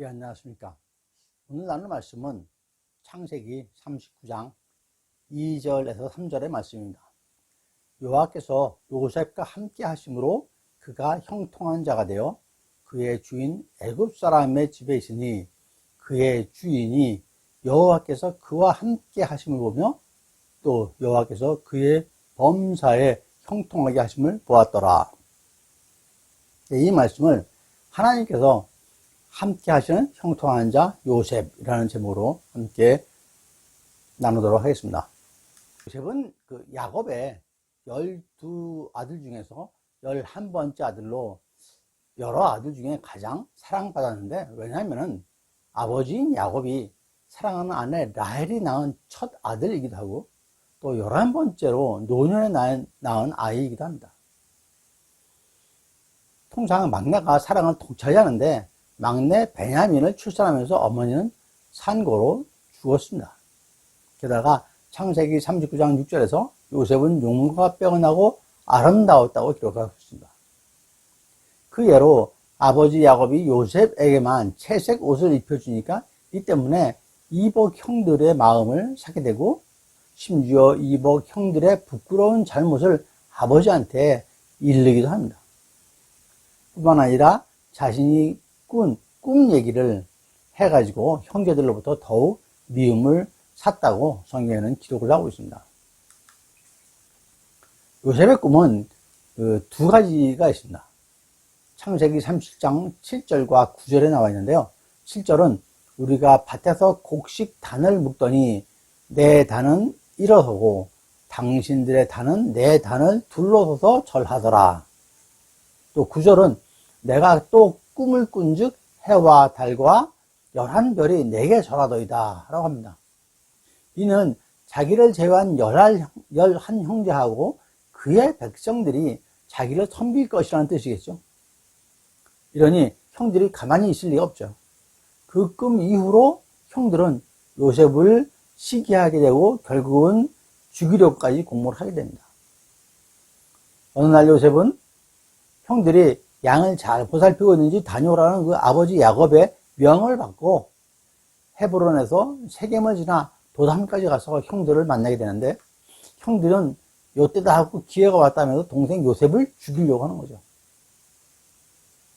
예, 안녕하십니까. 오늘 나눌 말씀은 창세기 39장 2절에서 3절의 말씀입니다. 여호와께서 요셉과 함께 하심으로 그가 형통한 자가 되어 그의 주인 애굽 사람의 집에 있으니 그의 주인이 여호와께서 그와 함께 하심을 보며 또 여호와께서 그의 범사에 형통하게 하심을 보았더라. 이 말씀을 하나님께서 함께 하시는 형통한 자 요셉이라는 제목으로 함께 나누도록 하겠습니다. 요셉은 그 야곱의 12아들 중에서 11번째 아들로 여러 아들 중에 가장 사랑받았는데, 왜냐하면 아버지인 야곱이 사랑하는 아내 라헬이 낳은 첫 아들이기도 하고 또 11번째로 노년에 낳은 아이이기도 합니다. 통상 막내가 사랑을 통찰이 하는데 막내 베냐민을 출산하면서 어머니는 산고로 죽었습니다. 게다가 창세기 39장 6절에서 요셉은 용모가 빼어나고 아름다웠다고 기록하고 있습니다. 그 예로 아버지 야곱이 요셉에게만 채색 옷을 입혀주니까 이 때문에 이복 형들의 마음을 사게 되고, 심지어 이복 형들의 부끄러운 잘못을 아버지한테 일르기도 합니다. 뿐만 아니라 자신이 꾼 꿈 얘기를 해가지고 형제들로부터 더욱 미움을 샀다고 성경에는 기록을 하고 있습니다. 요셉의 꿈은 두 가지가 있습니다. 창세기 37장 7절과 9절에 나와 있는데요. 7절은 우리가 밭에서 곡식 단을 묶더니 내 단은 일어서고 당신들의 단은 내 단을 둘러서서 절하더라. 또 9절은 내가 또 꿈을 꾼즉 해와 달과 11별이 내게 절하더이다 라고 합니다. 이는 자기를 제외한 11 형제하고 그의 백성들이 자기를 섬길 것이라는 뜻이겠죠. 이러니 형들이 가만히 있을 리가 없죠. 그 꿈 이후로 형들은 요셉을 시기하게 되고 결국은 죽이려고까지 공모를 하게 됩니다. 어느 날 요셉은 형들이 양을 잘 보살피고 있는지 다녀오라는 그 아버지 야곱의 명을 받고 헤브론에서 세겜을 지나 도단까지 가서 형들을 만나게 되는데, 형들은 요때다 하고 기회가 왔다면서 동생 요셉을 죽이려고 하는 거죠.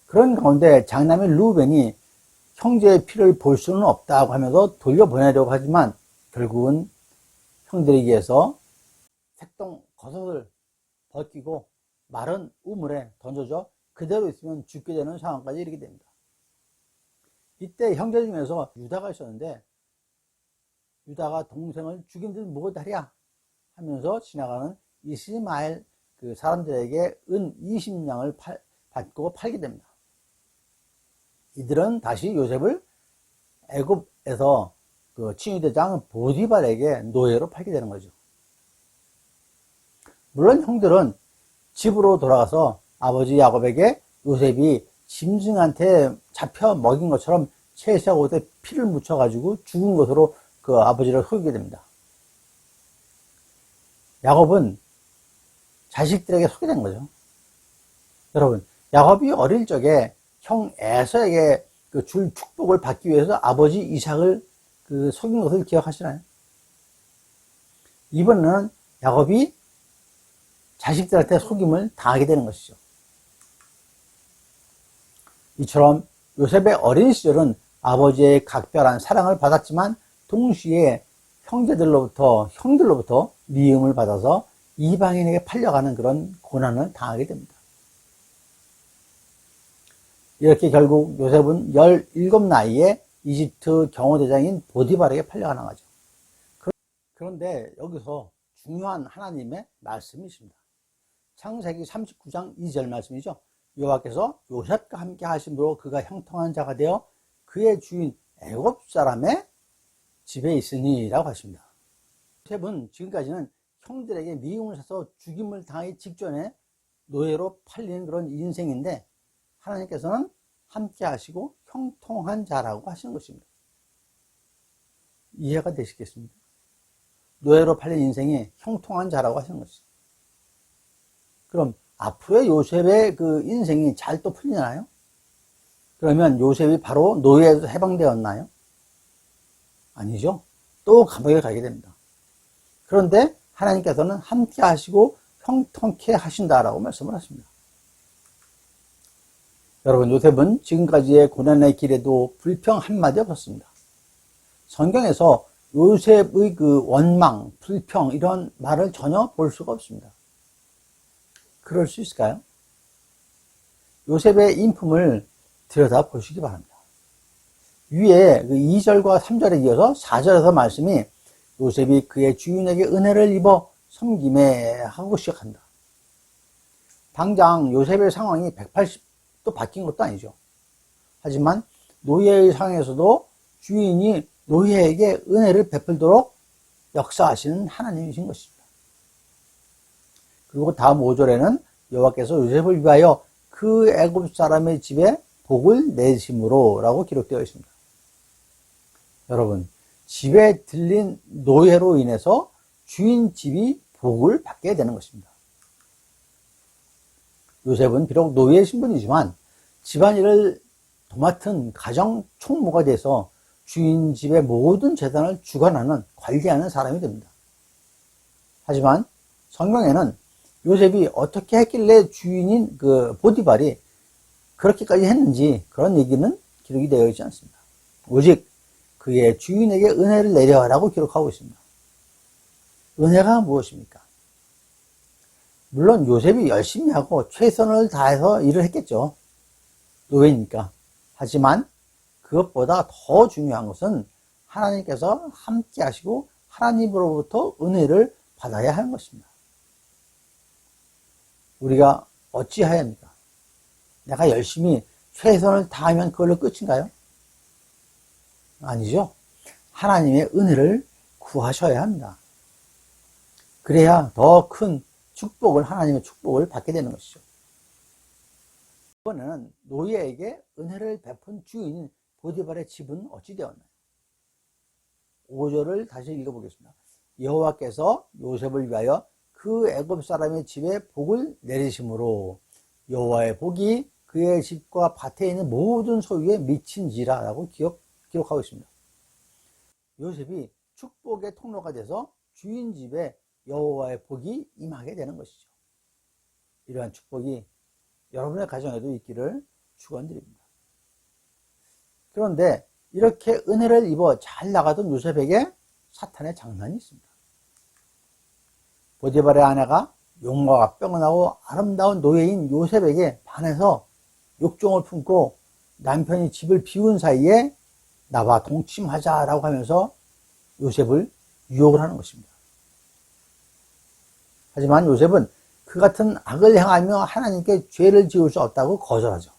그런 가운데 장남의 루벤이 형제의 피를 볼 수는 없다고 하면서 돌려보내려고 하지만 결국은 형들에게 의해서 색동 겉옷을 벗기고 마른 우물에 던져져 그대로 있으면 죽게 되는 상황까지 이르게 됩니다. 이때 형제 중에서 유다가 있었는데, 유다가 동생을 죽인 듯 못하랴 하면서 지나가는 이스마엘 그 사람들에게 은 20냥을 받고 팔게 됩니다. 이들은 다시 요셉을 애굽에서 그 친위대장 보디발에게 노예로 팔게 되는 거죠. 물론 형들은 집으로 돌아가서 아버지 야곱에게 요셉이 짐승한테 잡혀 먹인 것처럼 채색 옷에 피를 묻혀가지고 죽은 것으로 그 아버지를 속이게 됩니다. 야곱은 자식들에게 속게 된 거죠. 여러분, 야곱이 어릴 적에 형 에서에게 그 줄 축복을 받기 위해서 아버지 이삭을 그 속인 것을 기억하시나요? 이번에는 야곱이 자식들한테 속임을 당하게 되는 것이죠. 이처럼 요셉의 어린 시절은 아버지의 각별한 사랑을 받았지만 동시에 형들로부터 미움을 받아서 이방인에게 팔려가는 그런 고난을 당하게 됩니다. 이렇게 결국 요셉은 17 나이에 이집트 경호대장인 보디발에게 팔려가는 거죠. 그런데 여기서 중요한 하나님의 말씀이 있습니다. 창세기 39장 2절 말씀이죠. 여호와께서 요셉과 함께 하심으로 그가 형통한 자가 되어 그의 주인 애굽 사람의 집에 있으니 라고 하십니다. 요셉은 지금까지는 형들에게 미움을 사서 죽임을 당하기 직전에 노예로 팔리는 그런 인생인데, 하나님께서는 함께 하시고 형통한 자라고 하시는 것입니다. 이해가 되시겠습니까? 노예로 팔린 인생이 형통한 자라고 하시는 것이죠. 그럼 앞으로의 요셉의 그 인생이 잘 또 풀리나요? 그러면 요셉이 바로 노예에서 해방되었나요? 아니죠. 또 감옥에 가게 됩니다. 그런데 하나님께서는 함께 하시고 형통케 하신다라고 말씀을 하십니다. 여러분, 요셉은 지금까지의 고난의 길에도 불평 한마디 없었습니다. 성경에서 요셉의 그 원망, 불평 이런 말을 전혀 볼 수가 없습니다. 그럴 수 있을까요? 요셉의 인품을 들여다 보시기 바랍니다. 위에 그 2절과 3절에 이어서 4절에서 말씀이 요셉이 그의 주인에게 은혜를 입어 섬김에 하고 시작한다. 당장 요셉의 상황이 180도 바뀐 것도 아니죠. 하지만 노예의 상황에서도 주인이 노예에게 은혜를 베풀도록 역사하시는 하나님이신 것입니다. 그리고 다음 5절에는 여호와께서 요셉을 위하여 그 애굽 사람의 집에 복을 내심으로 라고 기록되어 있습니다. 여러분, 집에 들린 노예로 인해서 주인 집이 복을 받게 되는 것입니다. 요셉은 비록 노예의 신분이지만 집안일을 도맡은 가정 총무가 돼서 주인 집의 모든 재산을 주관하는, 관리하는 사람이 됩니다. 하지만 성경에는 요셉이 어떻게 했길래 주인인 그 보디발이 그렇게까지 했는지 그런 얘기는 기록이 되어 있지 않습니다. 오직 그의 주인에게 은혜를 내려라고 기록하고 있습니다. 은혜가 무엇입니까? 물론 요셉이 열심히 하고 최선을 다해서 일을 했겠죠. 노예니까. 하지만 그것보다 더 중요한 것은 하나님께서 함께 하시고 하나님으로부터 은혜를 받아야 하는 것입니다. 우리가 어찌해야 합니까? 내가 열심히 최선을 다하면 그걸로 끝인가요? 아니죠. 하나님의 은혜를 구하셔야 합니다. 그래야 더 큰 축복을, 하나님의 축복을 받게 되는 것이죠. 이번에는 노예에게 은혜를 베푼 주인 보디발의 집은 어찌 되었나요? 5절을 다시 읽어보겠습니다. 여호와께서 요셉을 위하여 그 애굽 사람의 집에 복을 내리심으로 여호와의 복이 그의 집과 밭에 있는 모든 소유에 미친지라 라고 기록하고 있습니다. 요셉이 축복의 통로가 돼서 주인 집에 여호와의 복이 임하게 되는 것이죠. 이러한 축복이 여러분의 가정에도 있기를 축원드립니다. 그런데 이렇게 은혜를 입어 잘 나가던 요셉에게 사탄의 장난이 있습니다. 보디발의 아내가 용모가 뼈나고 아름다운 노예인 요셉에게 반해서 욕정을 품고 남편이 집을 비운 사이에 나와 동침하자라고 하면서 요셉을 유혹을 하는 것입니다. 하지만 요셉은 그 같은 악을 행하며 하나님께 죄를 지을 수 없다고 거절하죠.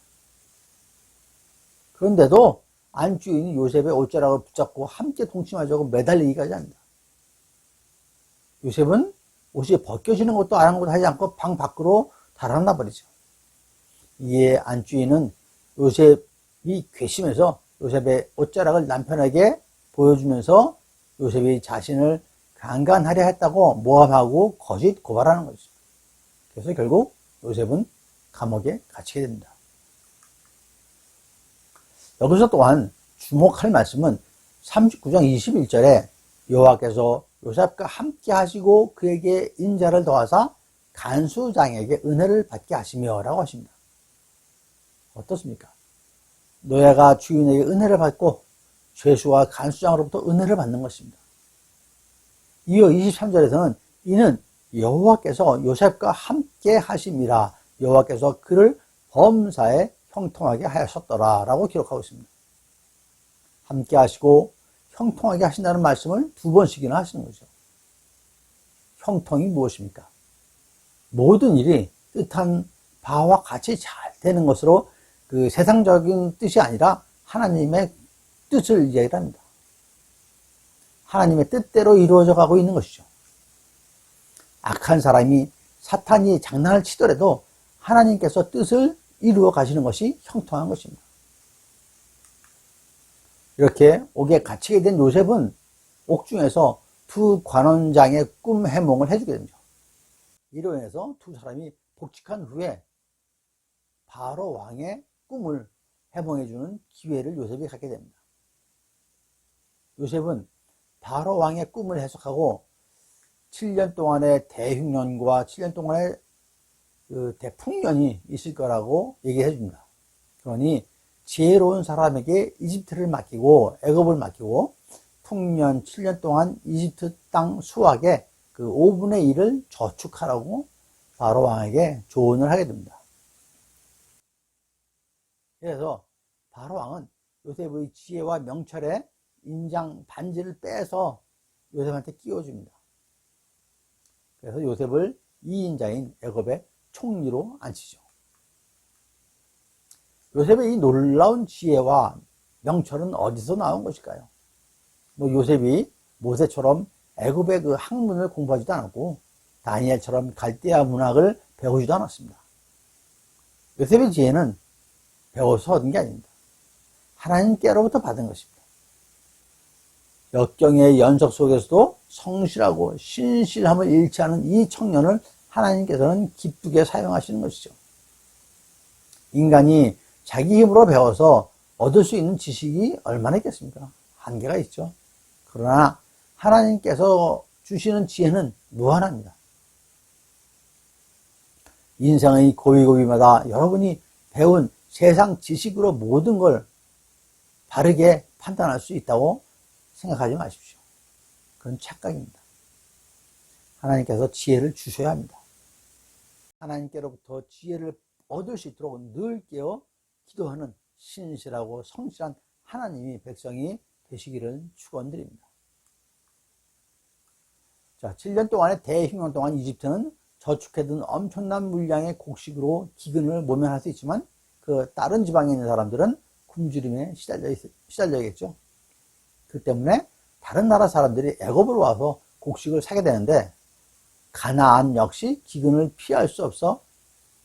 그런데도 안주인이 요셉의 옷자락을 붙잡고 함께 동침하자고 매달리기까지 합니다. 요셉은 옷이 벗겨지는 것도 아랑곳하지 않고 방 밖으로 달아나 버리죠. 이에 안주인은 요셉이 괘씸해서 요셉의 옷자락을 남편에게 보여주면서 요셉이 자신을 강간하려 했다고 모함하고 거짓 고발하는 거죠. 그래서 결국 요셉은 감옥에 갇히게 됩니다. 여기서 또한 주목할 말씀은 39장 21절에 여호와께서 요셉과 함께 하시고 그에게 인자를 더하사 간수장에게 은혜를 받게 하시며 라고 하십니다. 어떻습니까? 노예가 주인에게 은혜를 받고 죄수와 간수장으로부터 은혜를 받는 것입니다. 이어 23절에서는 이는 여호와께서 요셉과 함께 하심이라 여호와께서 그를 범사에 형통하게 하셨더라 라고 기록하고 있습니다. 함께 하시고 형통하게 하신다는 말씀을 두 번씩이나 하시는 거죠. 형통이 무엇입니까? 모든 일이 뜻한 바와 같이 잘 되는 것으로 그 세상적인 뜻이 아니라 하나님의 뜻을 이야기합니다. 하나님의 뜻대로 이루어져 가고 있는 것이죠. 악한 사람이 사탄이 장난을 치더라도 하나님께서 뜻을 이루어 가시는 것이 형통한 것입니다. 이렇게 옥에 갇히게 된 요셉은 옥중에서 두 관원장의 꿈 해몽을 해주게 됩니다. 이로 인해서 두 사람이 복직한 후에 바로 왕의 꿈을 해방해주는 기회를 요셉이 갖게 됩니다. 요셉은 바로 왕의 꿈을 해석하고 7년 동안의 대흉년과 7년 동안의 그 대풍년이 있을 거라고 얘기해 줍니다. 그러니 지혜로운 사람에게 이집트를 맡기고 애굽을 맡기고 풍년 7년 동안 이집트 땅 수확의 그 5분의 1을 저축하라고 바로 왕에게 조언을 하게 됩니다. 그래서 바로 왕은 요셉의 지혜와 명철에 인장 반지를 빼서 요셉한테 끼워줍니다. 그래서 요셉을 2인자인 애굽의 총리로 앉히죠. 요셉의 이 놀라운 지혜와 명철은 어디서 나온 것일까요? 요셉이 모세처럼 애굽의 그 학문을 공부하지도 않았고 다니엘처럼 갈대아 문학을 배우지도 않았습니다. 요셉의 지혜는 배워서 얻은 게 아닙니다. 하나님께로부터 받은 것입니다. 역경의 연속 속에서도 성실하고 신실함을 잃지 않은 이 청년을 하나님께서는 기쁘게 사용하시는 것이죠. 인간이 자기 힘으로 배워서 얻을 수 있는 지식이 얼마나 있겠습니까? 한계가 있죠. 그러나 하나님께서 주시는 지혜는 무한합니다. 인생의 고비고비마다 여러분이 배운 세상 지식으로 모든 걸 바르게 판단할 수 있다고 생각하지 마십시오. 그건 착각입니다. 하나님께서 지혜를 주셔야 합니다. 하나님께로부터 지혜를 얻을 수 있도록 늘 깨어 기도하는 신실하고 성실한 하나님이 백성이 되시기를 축원드립니다. 자, 7년 동안의 대흉년 동안 이집트는 저축해둔 엄청난 물량의 곡식으로 기근을 모면할 수 있지만 그 다른 지방에 있는 사람들은 굶주림에 시달려야겠죠. 그 때문에 다른 나라 사람들이 애굽으로 와서 곡식을 사게 되는데 가나안 역시 기근을 피할 수 없어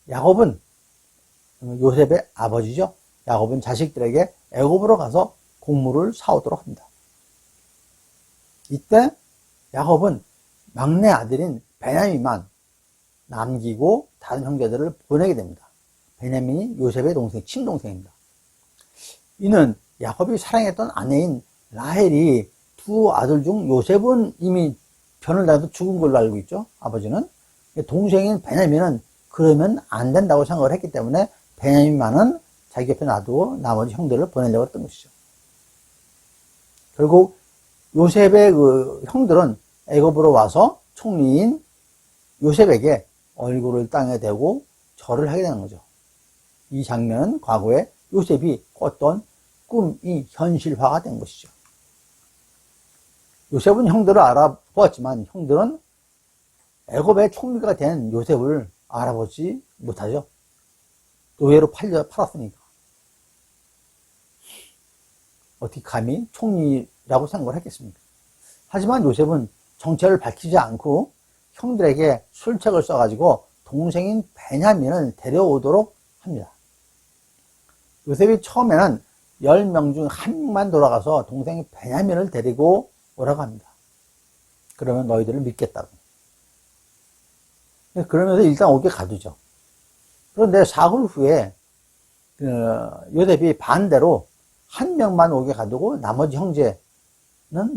야곱은 요셉의 아버지죠. 야곱은 자식들에게 애굽으로 가서 곡물을 사오도록 합니다. 이때 야곱은 막내 아들인 베냐민만 남기고 다른 형제들을 보내게 됩니다. 베냐민이 요셉의 동생, 친동생입니다. 이는 야곱이 사랑했던 아내인 라헬이 두 아들 중 요셉은 이미 변을 당해서 죽은 걸로 알고 있죠. 아버지는. 동생인 베냐민은 그러면 안 된다고 생각을 했기 때문에 베냐민만은 자기 옆에 놔두고 나머지 형들을 보내려고 했던 것이죠. 결국 요셉의 그 형들은 애굽으로 와서 총리인 요셉에게 얼굴을 땅에 대고 절을 하게 되는 거죠. 이 장면은 과거에 요셉이 꿨던 꿈이 현실화가 된 것이죠. 요셉은 형들을 알아보았지만 형들은 애굽의 총리가 된 요셉을 알아보지 못하죠. 노예로 팔았으니까. 어떻게 감히 총리라고 생각을 했겠습니까? 하지만 요셉은 정체를 밝히지 않고 형들에게 술책을 써가지고 동생인 베냐민을 데려오도록 합니다. 요셉이 처음에는 10명 중 1명만 돌아가서 동생 베냐민을 데리고 오라고 합니다. 그러면 너희들을 믿겠다고. 그러면서 일단 오게 가두죠. 그런데 사흘 후에 요셉이 반대로 1명만 오게 가두고 나머지 형제는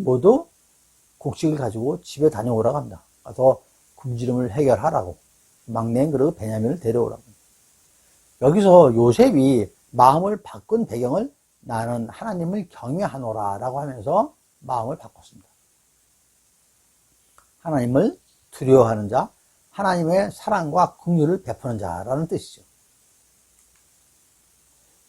모두 곡식을 가지고 집에 다녀오라고 합니다. 가서 굶주림을 해결하라고. 막내인 그리고 베냐민을 데려오라고. 여기서 요셉이 마음을 바꾼 배경을 나는 하나님을 경외하노라 라고 하면서 마음을 바꿨습니다. 하나님을 두려워하는 자, 하나님의 사랑과 긍휼을 베푸는 자라는 뜻이죠.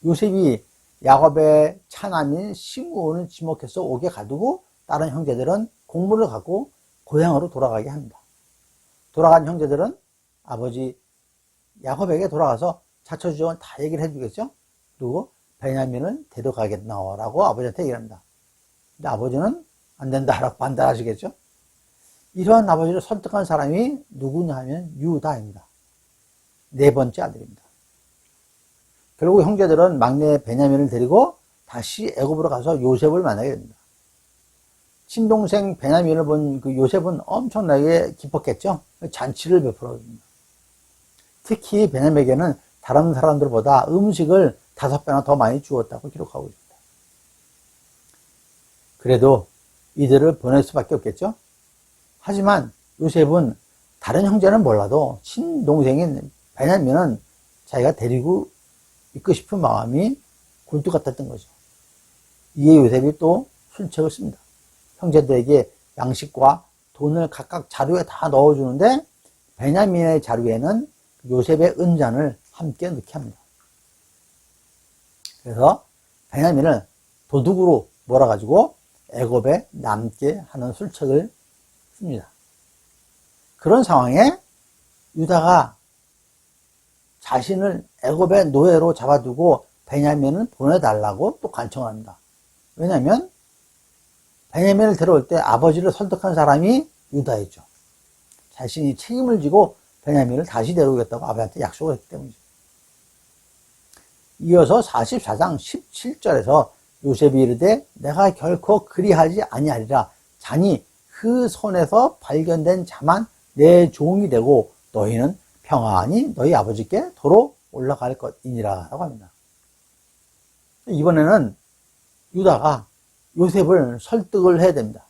요셉이 야곱의 차남인 시므온을 지목해서 옥에 가두고 다른 형제들은 곡물을 갖고 고향으로 돌아가게 합니다. 돌아간 형제들은 아버지 야곱에게 돌아가서 자초지종을 다 얘기를 해주겠죠. 그리고 베냐민을 데려가겠나라고 아버지한테 얘기합니다. 근데 아버지는 안 된다라고 반대하시겠죠. 이러한 아버지를 설득한 사람이 누구냐 하면 유다입니다. 네 번째 아들입니다. 결국 형제들은 막내 베냐민을 데리고 다시 애굽으로 가서 요셉을 만나게 됩니다. 친동생 베냐민을 본 그 요셉은 엄청나게 기뻤겠죠. 잔치를 베풀어 줍니다. 특히 베냐민에게는 다른 사람들보다 음식을 5배나 더 많이 주었다고 기록하고 있습니다. 그래도 이들을 보낼 수밖에 없겠죠. 하지만 요셉은 다른 형제는 몰라도 친동생인 베냐민은 자기가 데리고 있고 싶은 마음이 굴뚝 같았던 거죠. 이에 요셉이 또 술책을 씁니다. 형제들에게 양식과 돈을 각각 자루에 다 넣어주는데 베냐민의 자루에는 요셉의 은잔을 함께 넣게 합니다. 그래서 베냐민을 도둑으로 몰아가지고 애굽에 남게 하는 술책을 씁니다. 그런 상황에 유다가 자신을 애굽의 노예로 잡아두고 베냐민을 보내달라고 또 간청을 합니다. 왜냐하면 베냐민을 데려올 때 아버지를 설득한 사람이 유다였죠. 자신이 책임을 지고 베냐민을 다시 데려오겠다고 아버지한테 약속을 했기 때문이죠. 이어서 44장 17절에서 요셉이 이르되 내가 결코 그리하지 아니하리라. 자니 그 손에서 발견된 자만 내 종이 되고 너희는 평안히 너희 아버지께 도로 올라갈 것이니라 라고 합니다. 이번에는 유다가 요셉을 설득을 해야 됩니다.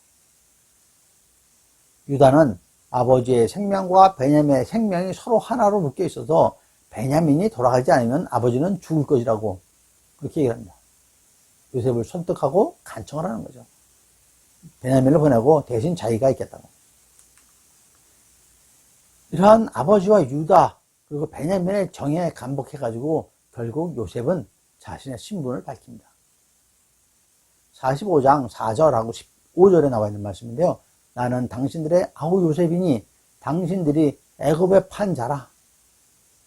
유다는 아버지의 생명과 베냐민의 생명이 서로 하나로 묶여 있어서 베냐민이 돌아가지 않으면 아버지는 죽을 것이라고 그렇게 얘기를 합니다. 요셉을 설득하고 간청을 하는 거죠. 베냐민을 보내고 대신 자기가 있겠다고. 이러한 아버지와 유다 그리고 베냐민의 정에 감복해가지고 결국 요셉은 자신의 신분을 밝힙니다. 45장 4절하고 15절에 나와 있는 말씀인데요. 나는 당신들의 아우 요셉이니 당신들이 애굽에 판 자라.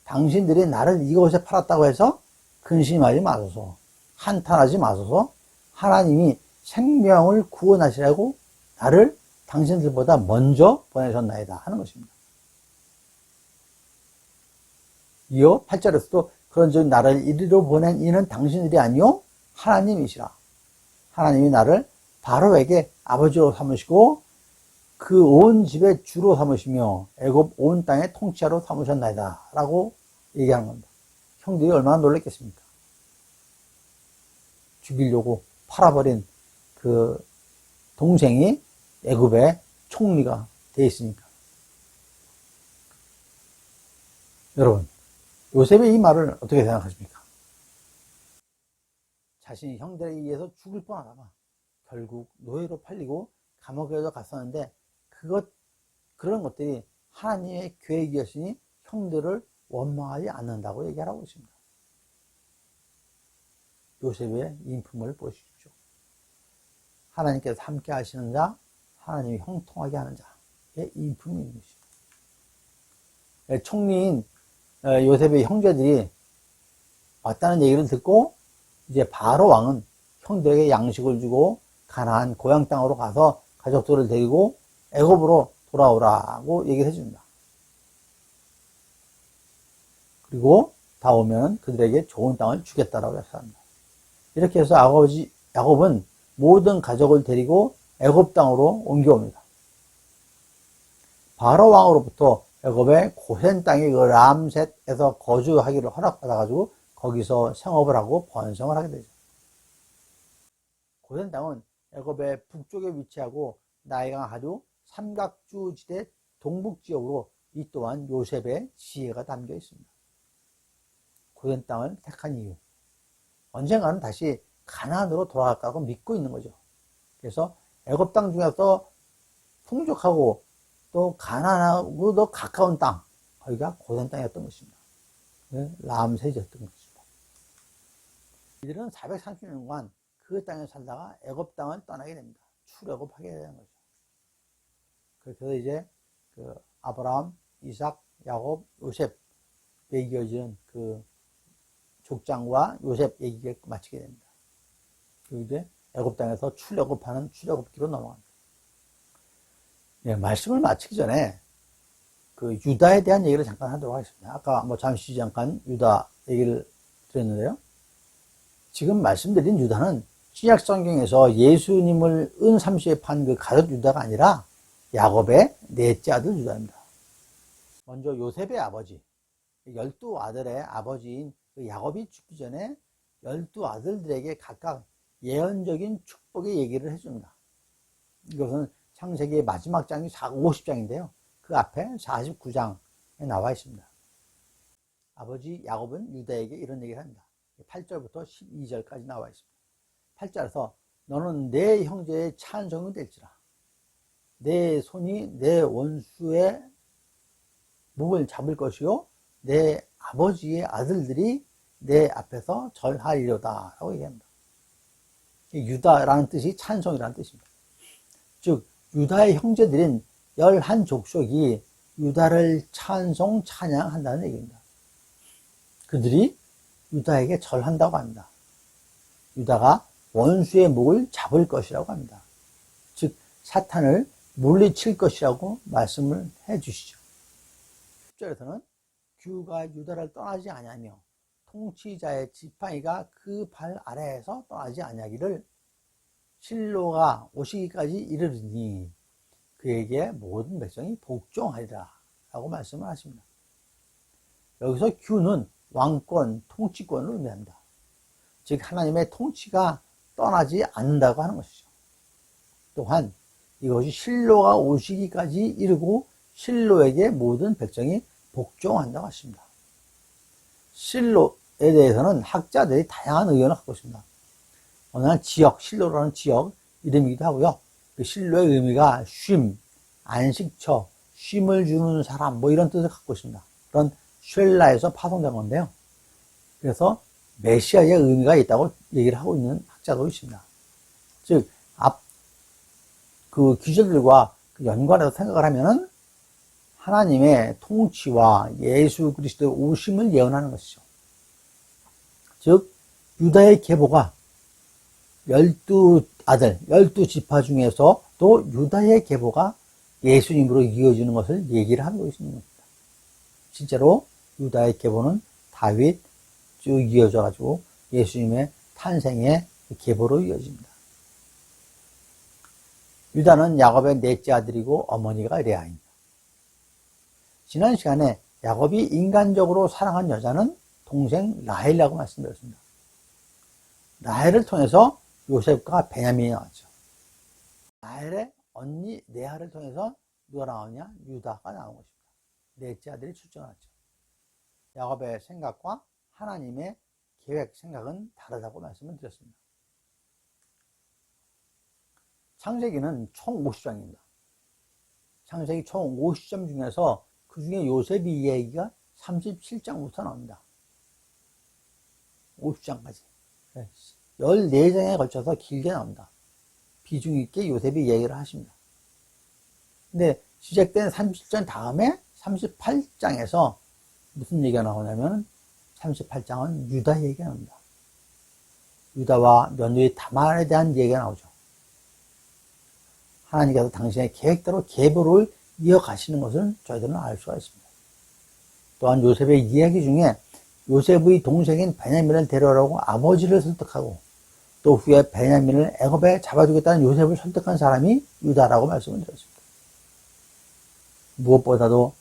당신들이 나를 이곳에 팔았다고 해서 근심하지 마소서. 한탄하지 마소서. 하나님이 생명을 구원하시라고 나를 당신들보다 먼저 보내셨나이다 하는 것입니다. 이어 8절에서도 그런즉 나를 이리로 보낸 이는 당신들이 아니요 하나님이시라. 하나님이 나를 바로에게 아버지로 삼으시고 그 온 집의 주로 삼으시며 애굽 온 땅의 통치자로 삼으셨나이다 라고 얘기하는 겁니다. 형들이 얼마나 놀랐겠습니까? 죽이려고 팔아버린 그 동생이 애굽의 총리가 되어 있으니까. 여러분, 요셉의 이 말을 어떻게 생각하십니까? 자신이 형들에 의해서 죽을 뻔하다가 결국 노예로 팔리고 감옥에도 갔었는데 그런 것들이 하나님의 계획이었으니 형들을 원망하지 않는다고 얘기하고 있습니다. 요셉의 인품을 보십시오. 하나님께서 함께 하시는 자, 하나님이 형통하게 하는 자의 인품이 있는 것입니다. 총리인 요셉의 형제들이 왔다는 얘기를 듣고 이제 바로 왕은 형들에게 양식을 주고 가나안 고향 땅으로 가서 가족들을 데리고 애굽으로 돌아오라고 얘기를 해줍니다. 그리고 다 오면 그들에게 좋은 땅을 주겠다라고 했습니다. 이렇게 해서 야곱은 모든 가족을 데리고 애굽 땅으로 옮겨옵니다. 바로 왕으로부터 애굽의 고센 땅의 그 람셋에서 거주하기를 허락받아가지고 거기서 생업을 하고 번성을 하게 되죠. 고센 땅은 애굽의 북쪽에 위치하고 나일강 하류 삼각주지대 동북지역으로 이 또한 요셉의 지혜가 담겨 있습니다. 고센 땅을 택한 이유, 언젠가는 다시 가나안으로 돌아갈까고 믿고 있는 거죠. 그래서 애굽 땅 중에서 풍족하고 또 가나안하고도 가까운 땅, 거기가 고센 땅이었던 것입니다. 람셋이었던 것입니다. 이들은 430년간 그 땅에 살다가 애굽 땅을 떠나게 됩니다. 출애굽하게 되는 거죠. 그렇게 해서 이제 그 아브라함, 이삭, 야곱, 요셉에 이어지는 그 족장과 요셉 얘기가 마치게 됩니다. 그리고 이제 애굽 땅에서 출애굽하는 출애굽기로 넘어갑니다. 네, 말씀을 마치기 전에 그 유다에 대한 얘기를 잠깐 하도록 하겠습니다. 아까 잠시 잠깐 유다 얘기를 드렸는데요. 지금 말씀드린 유다는 신약 성경에서 예수님을 은삼시에 판 그 가룟 유다가 아니라 야곱의 넷째 아들 유다입니다. 먼저 요셉의 아버지, 12 아들의 아버지인 그 야곱이 죽기 전에 12 아들들에게 각각 예언적인 축복의 얘기를 해줍니다. 이것은 창세기의 마지막 장이 50장인데요. 그 앞에 49장에 나와 있습니다. 아버지 야곱은 유다에게 이런 얘기를 합니다. 8절부터 12절까지 나와 있습니다. 8절에서 너는 내 형제의 찬송이 될지라. 내 손이 내 원수의 목을 잡을 것이요 내 아버지의 아들들이 내 앞에서 절하리로다 라고 얘기합니다. 유다라는 뜻이 찬송이라는 뜻입니다. 즉 유다의 형제들인 11족속이 유다를 찬송 찬양한다는 얘기입니다. 그들이 유다에게 절한다고 합니다. 유다가 원수의 목을 잡을 것이라고 합니다. 즉 사탄을 물리칠 것이라고 말씀을 해 주시죠. 10절에서는 규가 유다를 떠나지 아니하며 통치자의 지팡이가 그 발 아래에서 떠나지 아니하기를 실로가 오시기까지 이르르니 그에게 모든 백성이 복종하리라 라고 말씀을 하십니다. 여기서 규는 왕권, 통치권을 의미합니다. 즉 하나님의 통치가 떠나지 않는다고 하는 것이죠. 또한 이것이 실로가 오시기까지 이르고 실로에게 모든 백성이 복종한다고 하십니다. 실로에 대해서는 학자들이 다양한 의견을 갖고 있습니다. 어느 날 지역, 실로라는 지역 이름이기도 하고요. 그 실로의 의미가 쉼, 안식처, 쉼을 주는 사람 뭐 이런 뜻을 갖고 있습니다. 그런 쉘라에서 파송된 건데요. 그래서 메시아의 의미가 있다고 얘기를 하고 있는 학자도 있습니다. 즉, 그 귀절들과 연관해서 생각을 하면은 하나님의 통치와 예수 그리스도의 오심을 예언하는 것이죠. 즉, 유다의 계보가 12아들, 12지파 중에서 또 유다의 계보가 예수님으로 이어지는 것을 얘기를 하고 있는 겁니다. 실제로 유다의 계보는 다윗 쭉 이어져 가지고 예수님의 탄생의 계보로 이어집니다. 유다는 야곱의 넷째 아들이고 어머니가 레아입니다. 지난 시간에 야곱이 인간적으로 사랑한 여자는 동생 라헬이라고 말씀드렸습니다. 라헬을 통해서 요셉과 베냐민이 나왔죠. 라헬의 언니 레아를 통해서 누가 나오냐? 유다가 나온 것입니다. 넷째 아들이 출생했죠. 야곱의 생각과 하나님의 계획, 생각은 다르다고 말씀을 드렸습니다. 창세기는 총 50장입니다. 창세기 총 50장 중에서 그 중에 요셉이 이야기가 37장부터 나옵니다. 50장까지. 14장에 걸쳐서 길게 나옵니다. 비중 있게 요셉이 얘기를 하십니다. 근데 시작된 37장 다음에 38장에서 무슨 얘기가 나오냐면 38장은 유다 얘기가 나옵니다. 유다와 며느리 다말에 대한 얘기가 나오죠. 하나님께서 당신의 계획대로 계보를 이어가시는 것을 저희들은 알 수가 있습니다. 또한 요셉의 이야기 중에 요셉의 동생인 베냐민을 데려오라고 아버지를 설득하고 또 후에 베냐민을 애굽에 잡아주겠다는 요셉을 설득한 사람이 유다라고 말씀을 드렸습니다. 무엇보다도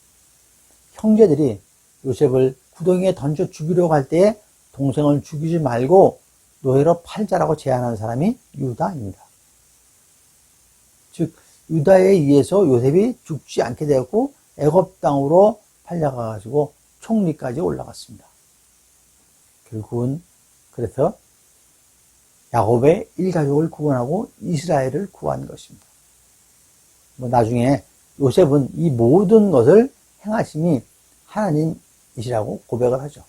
형제들이 요셉을 구덩이에 던져 죽이려고 할 때에 동생을 죽이지 말고 노예로 팔자라고 제안한 사람이 유다입니다. 즉 유다에 의해서 요셉이 죽지 않게 되었고 애굽 땅으로 팔려가가지고 총리까지 올라갔습니다. 결국은 그래서 야곱의 일가족을 구원하고 이스라엘을 구한 것입니다. 나중에 요셉은 이 모든 것을 행하심이 하나님이시라고 고백을 하죠.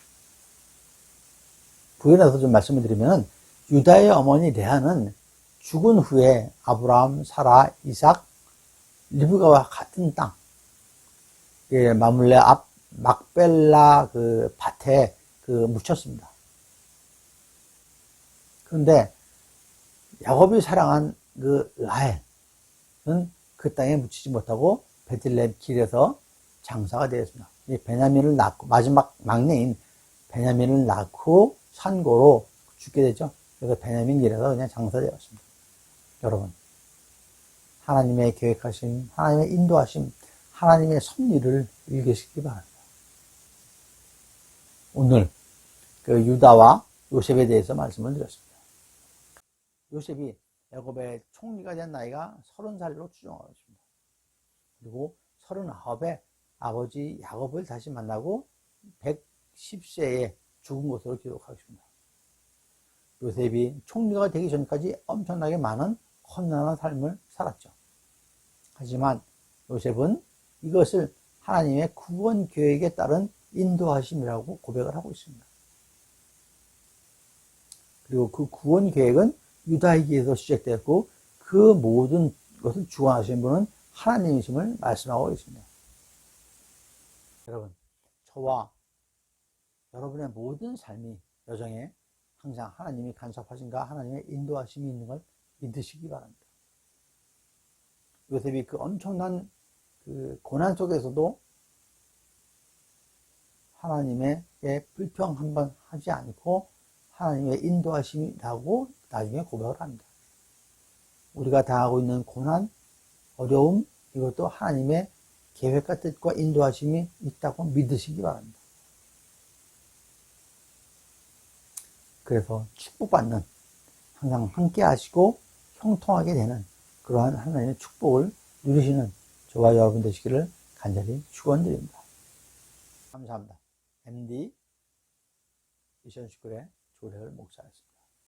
부연해서 좀 말씀을 드리면 유다의 어머니 레아는 죽은 후에 아브라함, 사라, 이삭, 리브가와 같은 땅, 마물레 앞 막벨라 그 밭에 묻혔습니다. 그런데 야곱이 사랑한 그 라헬은 그 땅에 묻히지 못하고 베들레헴 길에서 장사가 되었습니다. 베냐민을 낳고 마지막 막내인 베냐민을 낳고 산고로 죽게 되죠. 그래서 베냐민 길에서 그냥 장사되었습니다. 여러분, 하나님의 계획하심, 하나님의 인도하심, 하나님의 섭리를 읽으시기 바랍니다. 오늘 그 유다와 요셉에 대해서 말씀을 드렸습니다. 요셉이 야곱의 총리가 된 나이가 30살로 추정하고 있습니다. 그리고 39에 아버지 야곱을 다시 만나고 110세에 죽은 것으로 기록하고 있습니다. 요셉이 총리가 되기 전까지 엄청나게 많은 험난한 삶을 살았죠. 하지만 요셉은 이것을 하나님의 구원 계획에 따른 인도하심이라고 고백을 하고 있습니다. 그리고 그 구원 계획은 유다에게서 시작되었고 그 모든 것을 주관하시는 분은 하나님이심을 말씀하고 있습니다. 여러분, 저와 여러분의 모든 삶이 여정에 항상 하나님이 간섭하신가 하나님의 인도하심이 있는 걸 믿으시기 바랍니다. 요셉이 그 엄청난 그 고난 속에서도 하나님의 불평 한번 하지 않고 하나님의 인도하심이라고 나중에 고백을 합니다. 우리가 당하고 있는 고난, 어려움, 이것도 하나님의 계획과 뜻과 인도하심이 있다고 믿으시기 바랍니다. 그래서 축복받는, 항상 함께 하시고 형통하게 되는 그러한 하나님의 축복을 누리시는 저와 여러분 되시기를 간절히 축원드립니다. 감사합니다. MD 미션스쿨의 조례을 목사였습니다.